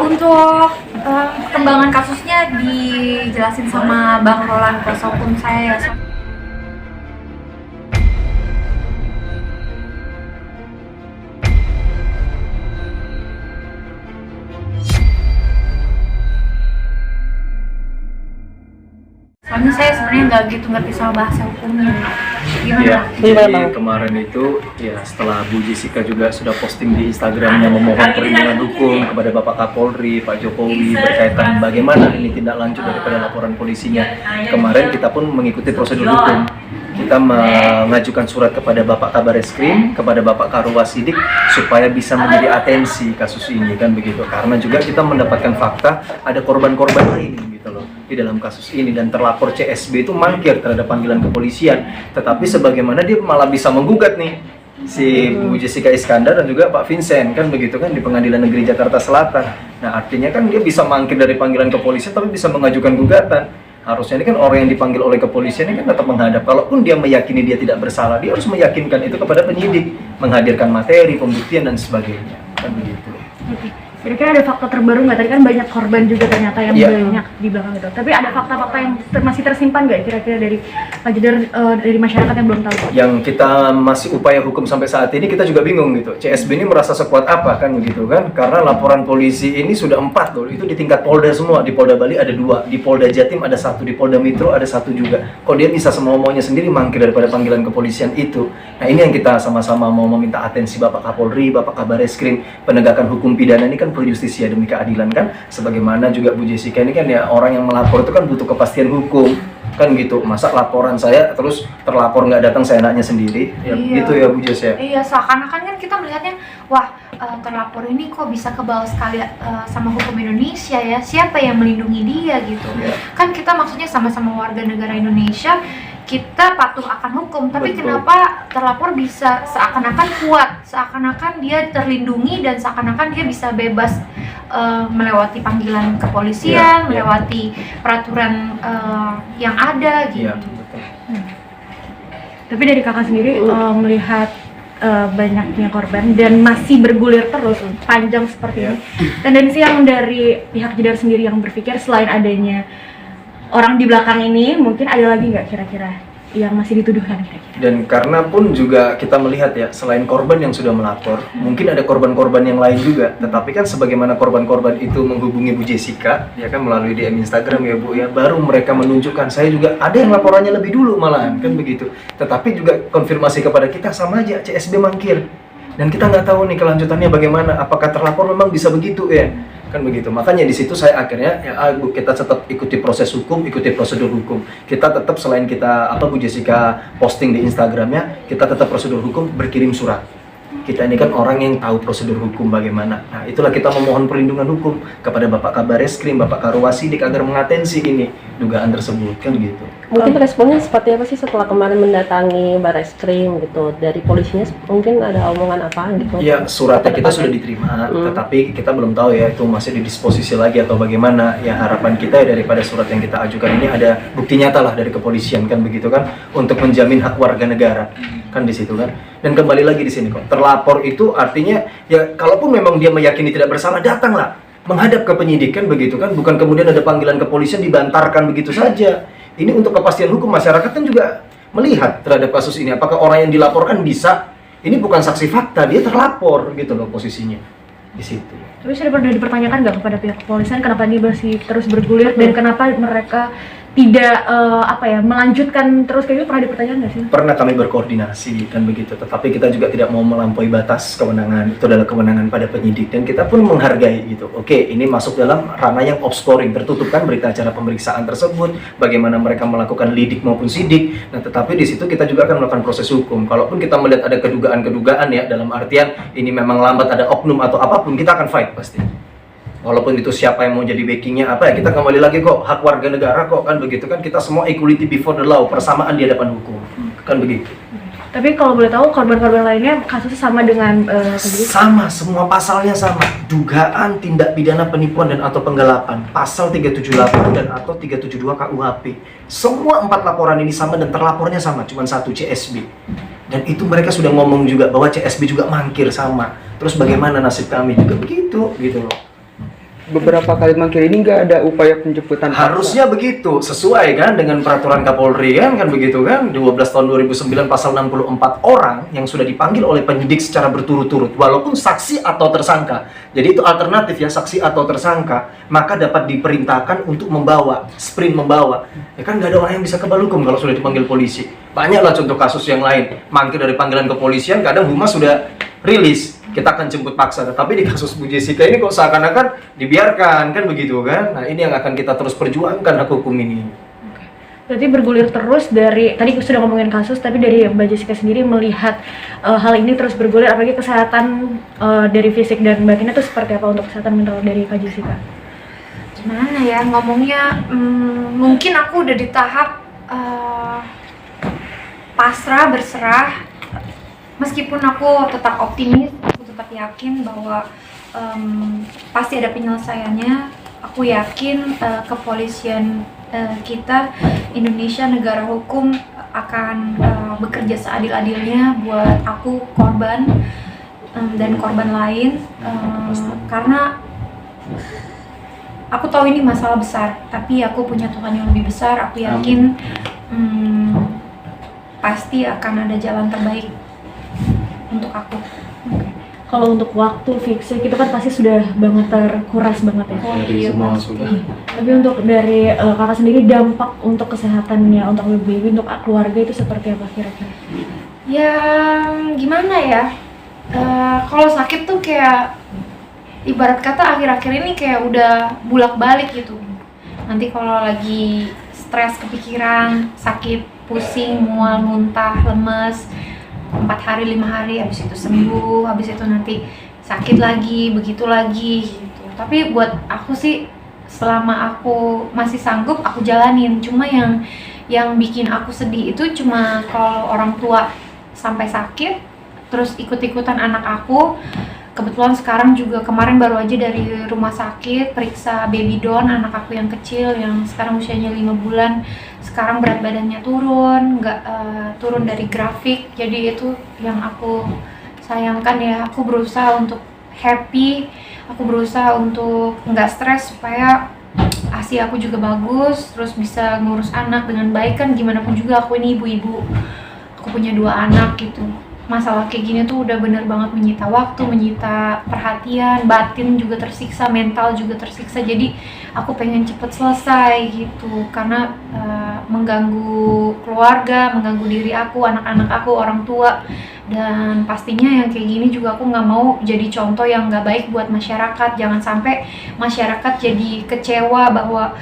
Untuk perkembangan kasusnya dijelasin sama Bang Roland, kuasa hukum saya ya. Soalnya saya sebenarnya nggak gitu ngerti soal bahasa hukumnya. Gimana? Ya, jadi kemarin itu ya setelah Bu Jessica juga sudah posting di Instagramnya memohon perlindungan hukum kepada Bapak Kapolri, Pak Jokowi berkaitan bagaimana ini tindak lanjut daripada laporan polisinya. Kemarin kita pun mengikuti prosedur hukum. Kita mengajukan surat kepada Bapak Kabareskrim, kepada Bapak Karwasidik supaya bisa menjadi atensi kasus ini kan begitu. Karena juga kita mendapatkan fakta ada korban-korban lain gitu loh di dalam kasus ini, dan terlapor CSB itu mangkir terhadap panggilan kepolisian. Tetapi sebagaimana dia malah bisa menggugat nih si Bu Jessica Iskandar dan juga Pak Vincent kan begitu kan di Pengadilan Negeri Jakarta Selatan. Nah artinya kan dia bisa mangkir dari panggilan kepolisian tapi bisa mengajukan gugatan. Harusnya ini kan orang yang dipanggil oleh kepolisian ini kan tetap menghadap. Kalaupun dia meyakini dia tidak bersalah, dia harus meyakinkan itu kepada penyidik, menghadirkan materi, pembuktian dan sebagainya. Kan begitu. Kira-kira ada fakta terbaru nggak? Tadi kan banyak korban juga ternyata yang banyak di belakang itu. Tapi ada fakta-fakta yang masih tersimpan nggak kira-kira dari dari masyarakat yang belum tahu? Yang kita masih upaya hukum sampai saat ini kita juga bingung gitu. CSB ini merasa sekuat apa kan begitu kan? Karena laporan polisi ini sudah 4 loh. Itu di tingkat Polda semua. Di Polda Bali ada 2, di Polda Jatim ada 1, di Polda Metro ada 1 juga. Kok dia bisa semau-maunya sendiri mangkir daripada panggilan kepolisian itu? Nah ini yang kita sama-sama mau meminta atensi Bapak Kapolri, Bapak Kabareskrim, penegakan hukum pidana ini kan pro justisia demi keadilan kan, sebagaimana juga Bu Jessica ini kan ya orang yang melapor itu kan butuh kepastian hukum kan gitu. Masa laporan saya terus terlapor nggak datang seenaknya sendiri ya, gitu ya Bu Jess ya. Iya, seakan-akan kan kita melihatnya wah terlapor ini kok bisa kebal sekali sama hukum Indonesia ya, siapa yang melindungi dia gitu kan. Kita maksudnya sama-sama warga negara Indonesia, kita patuh akan hukum, tapi kenapa terlapor bisa seakan-akan kuat, seakan-akan dia terlindungi dan seakan-akan dia bisa bebas melewati panggilan kepolisian, melewati peraturan yang ada gitu. Tapi dari kakak sendiri melihat banyaknya korban dan masih bergulir terus panjang seperti ini, tendensi yang dari pihak Jedar sendiri yang berpikir selain adanya orang di belakang ini, mungkin ada lagi nggak kira-kira yang masih dituduhkan kira-kira? Dan karena pun juga kita melihat ya, selain korban yang sudah melapor, mungkin ada korban-korban yang lain juga. Tetapi kan sebagaimana korban-korban itu menghubungi Bu Jessica, ya kan melalui DM Instagram ya Bu ya, baru mereka menunjukkan saya juga ada yang laporannya lebih dulu malahan kan begitu. Tetapi juga konfirmasi kepada kita sama aja CSB mangkir. Dan kita nggak tahu nih kelanjutannya bagaimana, apakah terlapor memang bisa begitu ya. Kan begitu. Makanya di situ saya akhirnya kita tetap ikuti proses hukum, ikuti prosedur hukum. Kita tetap selain kita Bu Jessica posting di Instagramnya, kita tetap prosedur hukum berkirim surat. Kita ini kan orang yang tahu prosedur hukum bagaimana. Nah, itulah kita memohon perlindungan hukum kepada Bapak Kabareskrim, Bapak Karwasidik agar mengatensi ini dugaan tersebut kan gitu. Mungkin responnya seperti apa sih setelah kemarin mendatangi Bareskrim gitu? Dari polisinya mungkin ada omongan apa gitu? Ya, suratnya kita sudah diterima, tetapi kita belum tahu ya itu masih didisposisi lagi atau bagaimana. Ya harapan kita ya daripada surat yang kita ajukan ini ada bukti nyata lah dari kepolisian kan begitu kan, untuk menjamin hak warga negara kan di situ kan. Dan kembali lagi di sini kok, terlapor itu artinya ya kalaupun memang dia meyakini tidak bersalah, datanglah menghadap ke penyidik kan begitu kan, bukan kemudian ada panggilan kepolisian dibantarkan begitu saja. Ini untuk kepastian hukum, masyarakat kan juga melihat terhadap kasus ini apakah orang yang dilaporkan bisa, ini bukan saksi fakta, dia terlapor gitu loh posisinya di situ. Tapi sudah pernah dipertanyakan nggak kepada pihak kepolisian kenapa ini masih terus bergulir dan kenapa mereka tidak melanjutkan terus kayak gitu? Pernah dipertanyakan nggak sih? Pernah kami berkoordinasi kan begitu, tetapi kita juga tidak mau melampaui batas kewenangan, itu adalah kewenangan pada penyidik dan kita pun menghargai gitu. Oke, ini masuk dalam ranah yang offscoring, tertutup kan berita acara pemeriksaan tersebut, bagaimana mereka melakukan lidik maupun sidik. Nah, tetapi di situ kita juga akan melakukan proses hukum. Kalaupun kita melihat ada kedugaan-kedugaan ya, dalam artian ini memang lambat, ada oknum atau apapun, kita akan fight pasti. Walaupun itu siapa yang mau jadi backingnya apa ya, kita kembali lagi kok hak warga negara kok kan begitu kan, kita semua equality before the law, persamaan di hadapan hukum kan begitu. Tapi kalau boleh tahu korban-korban lainnya kasusnya sama dengan sama, semua pasalnya sama, dugaan tindak pidana penipuan dan atau penggelapan, pasal 378 dan atau 372 KUHP. Semua 4 laporan ini sama dan terlapornya sama, cuma 1 CSB. Dan itu mereka sudah ngomong juga bahwa CSB juga mangkir sama. Terus bagaimana nasib kami juga begitu gitu loh. beberapa kali manggil ini nggak ada upaya penjemputan paksa? Harusnya begitu, sesuai kan dengan peraturan Kapolri kan begitu kan, 12 tahun 2009 pasal 64 orang yang sudah dipanggil oleh penyidik secara berturut-turut walaupun saksi atau tersangka. Jadi itu alternatif ya, saksi atau tersangka, maka dapat diperintahkan untuk membawa, sprint membawa. Ya kan nggak ada orang yang bisa kebal hukum kalau sudah dipanggil polisi. Banyaklah contoh kasus yang lain, manggil dari panggilan kepolisian, kadang humas sudah rilis, kita akan jemput paksa. Tapi di kasus Bu Jessica ini kok seakan-akan dibiarkan kan begitu kan? Nah ini yang akan kita terus perjuangkan hak hukum ini. Berarti bergulir terus dari tadi sudah ngomongin kasus, tapi dari Mbak Jessica sendiri melihat hal ini terus bergulir, apalagi kesehatan dari fisik dan batinnya itu seperti apa untuk kesehatan mental dari Kak Jessica? Gimana ya ngomongnya, mungkin aku udah di tahap pasrah, berserah. Meskipun aku tetap optimis, aku tetap yakin bahwa pasti ada penyelesaiannya. Aku yakin kepolisian kita, Indonesia negara hukum, akan bekerja seadil-adilnya buat aku, korban, dan korban lain. Karena aku tahu ini masalah besar, tapi aku punya Tuhan yang lebih besar. Aku yakin pasti akan ada jalan terbaik untuk aku. Kalau untuk waktu fiksi itu kan pasti sudah banget terkuras banget ya. Dari semua sudah. Tapi untuk dari kakak sendiri, dampak untuk kesehatannya, untuk baby, untuk keluarga itu seperti apa kira-kira? Ya gimana ya, kalau sakit tuh kayak ibarat kata akhir-akhir ini kayak udah bulak-balik gitu. Nanti kalau lagi stres, kepikiran, sakit, pusing, mual, muntah, lemes, 4 hari, 5 hari, habis itu sembuh, habis itu nanti sakit lagi, begitu lagi gitu. Tapi buat aku sih, selama aku masih sanggup, aku jalanin. Cuma yang bikin aku sedih itu cuma kalau orang tua sampai sakit, terus ikut-ikutan anak aku. Kebetulan sekarang juga kemarin baru aja dari rumah sakit periksa baby Don, anak aku yang kecil yang sekarang usianya 5 bulan. Sekarang berat badannya turun, nggak turun dari grafik. Jadi itu yang aku sayangkan ya. Aku berusaha untuk happy, aku berusaha untuk nggak stres supaya ASI aku juga bagus, terus bisa ngurus anak dengan baik. Kan gimana pun juga aku ini ibu-ibu, aku punya 2 anak gitu. Masalah kayak gini tuh udah bener banget menyita waktu, menyita perhatian, batin juga tersiksa, mental juga tersiksa. Jadi aku pengen cepet selesai gitu, karena mengganggu keluarga, mengganggu diri aku, anak-anak aku, orang tua. Dan pastinya yang kayak gini juga aku nggak mau jadi contoh yang nggak baik buat masyarakat. Jangan sampai masyarakat jadi kecewa bahwa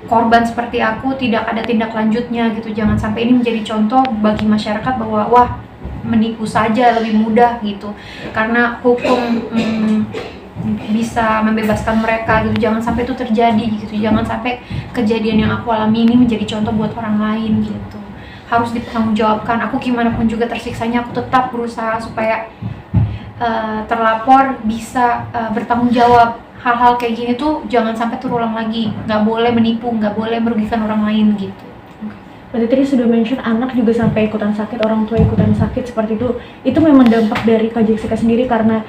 korban seperti aku tidak ada tindak lanjutnya gitu. Jangan sampai ini menjadi contoh bagi masyarakat bahwa wah, menipu saja lebih mudah gitu, karena hukum bisa membebaskan mereka gitu. Jangan sampai itu terjadi gitu. Jangan sampai kejadian yang aku alami ini menjadi contoh buat orang lain gitu. Harus dipertanggungjawabkan. Aku gimana pun juga tersiksanya, aku tetap berusaha supaya terlapor bisa bertanggung jawab. Hal-hal kayak gini tuh jangan sampai terulang lagi. Nggak boleh menipu, nggak boleh merugikan orang lain gitu. Berarti tadi sudah mention anak juga sampai ikutan sakit, orang tua ikutan sakit seperti itu. Itu memang dampak dari Kak Jessica sendiri karena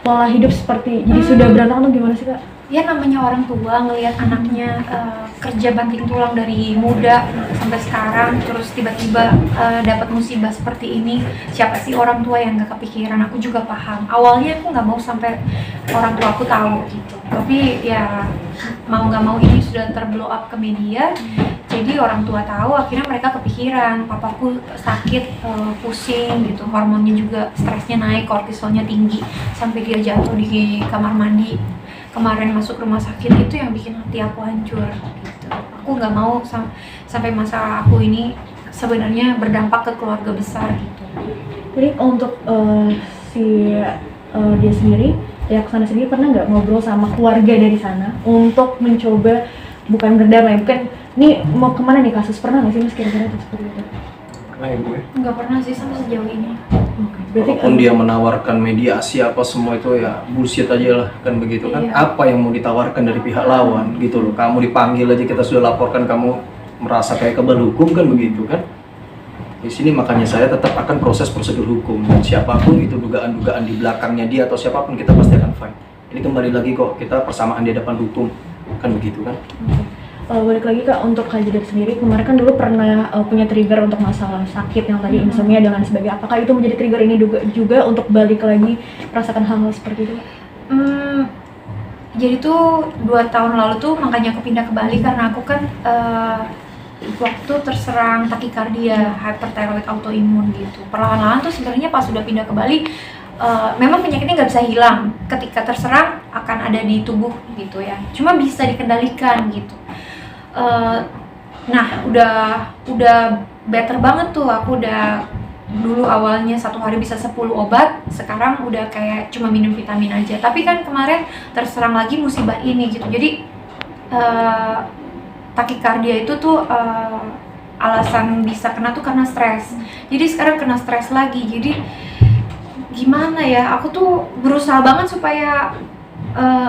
pola hidup seperti jadi sudah berantakan atau gimana sih Kak? Ya namanya orang tua ngelihat anaknya kerja banting tulang dari muda sampai sekarang, terus tiba-tiba dapat musibah seperti ini. Siapa sih orang tua yang nggak kepikiran? Aku juga paham. Awalnya aku nggak mau sampai orang tua aku tahu gitu. Tapi ya mau nggak mau ini sudah terblow up ke media. Jadi orang tua tahu, akhirnya mereka kepikiran. Papaku sakit, pusing gitu, hormonnya juga, stresnya naik, kortisolnya tinggi, sampai dia jatuh di kamar mandi. Kemarin masuk rumah sakit, itu yang bikin hati aku hancur gitu. Aku nggak mau sampai masalah aku ini sebenarnya berdampak ke keluarga besar gitu. Jadi untuk dia sendiri, ya kesana sendiri pernah nggak ngobrol sama keluarga dari sana untuk mencoba bukan berdamai, bukan nih mau kemana nih kasus, pernah nggak sih Mas kira-kira seperti itu? Nggak pernah sih sampai sejauh ini. Berarti Walaupun dia menawarkan mediasi apa semua itu ya bullshit aja lah kan begitu kan. Iya. Apa yang mau ditawarkan dari pihak lawan gitu loh. Kamu dipanggil aja kita sudah laporkan, kamu merasa kayak kebal hukum kan begitu kan. Di sini makanya saya tetap akan proses prosedur hukum, dan siapapun itu dugaan-dugaan di belakangnya dia atau siapapun kita pasti akan fight. Ini kembali lagi kok, kita persamaan di hadapan hukum, kan begitu kan? Balik lagi Kak, untuk Kak Jedar sendiri, kemarin kan dulu pernah punya trigger untuk masalah sakit yang tadi insomnia dan lain sebagainya. Apakah itu menjadi trigger ini juga untuk balik lagi merasakan hal-hal seperti itu? Jadi tuh 2 tahun lalu tuh makanya aku pindah ke Bali karena aku kan waktu terserang takikardia, hyperthyroid autoimun gitu. Perlahan-lahan tuh sebenarnya pas sudah pindah ke Bali, memang penyakitnya nggak bisa hilang. Ketika terserang akan ada di tubuh gitu ya. Cuma bisa dikendalikan gitu. Nah udah better banget tuh. Aku udah dulu awalnya 1 hari bisa 10 obat, sekarang udah kayak cuma minum vitamin aja. Tapi kan kemarin terserang lagi musibah ini gitu. Jadi takikardia itu tuh alasan bisa kena tuh karena stres. Jadi sekarang kena stres lagi. Jadi gimana ya? Aku tuh berusaha banget supaya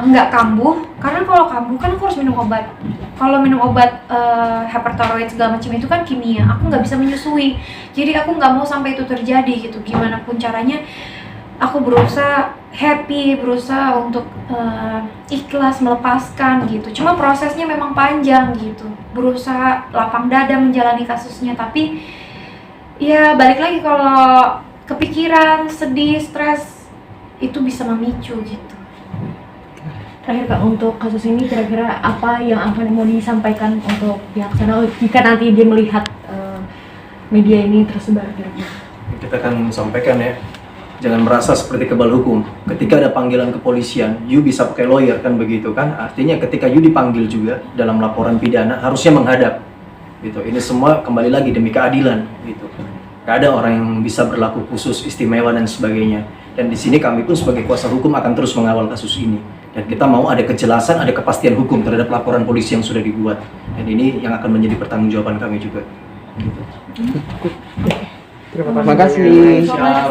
nggak kambuh, karena kalau kambuh kan aku harus minum obat. Kalau minum obat hyperthyroid segala macam itu kan kimia, aku nggak bisa menyusui. Jadi aku nggak mau sampai itu terjadi gitu. Gimana pun caranya, aku berusaha happy, berusaha untuk ikhlas melepaskan gitu. Cuma prosesnya memang panjang gitu. Berusaha lapang dada menjalani kasusnya, tapi ya balik lagi kalau kepikiran, sedih, stres itu bisa memicu gitu. Terakhir Kak, untuk kasus ini kira-kira apa yang akan mau disampaikan untuk pihak sana jika nanti dia melihat media ini tersebar kira-kira? Kita akan sampaikan ya, jangan merasa seperti kebal hukum. Ketika ada panggilan kepolisian, you bisa pakai lawyer kan begitu kan? Artinya ketika you dipanggil juga dalam laporan pidana harusnya menghadap. Gitu. Ini semua kembali lagi demi keadilan gitu. Gak ada orang yang bisa berlaku khusus, istimewa dan sebagainya. Dan di sini kami pun sebagai kuasa hukum akan terus mengawal kasus ini. Dan kita mau ada kejelasan, ada kepastian hukum terhadap laporan polisi yang sudah dibuat. Dan ini yang akan menjadi pertanggungjawaban kami juga. Gitu. Terima kasih. Siap.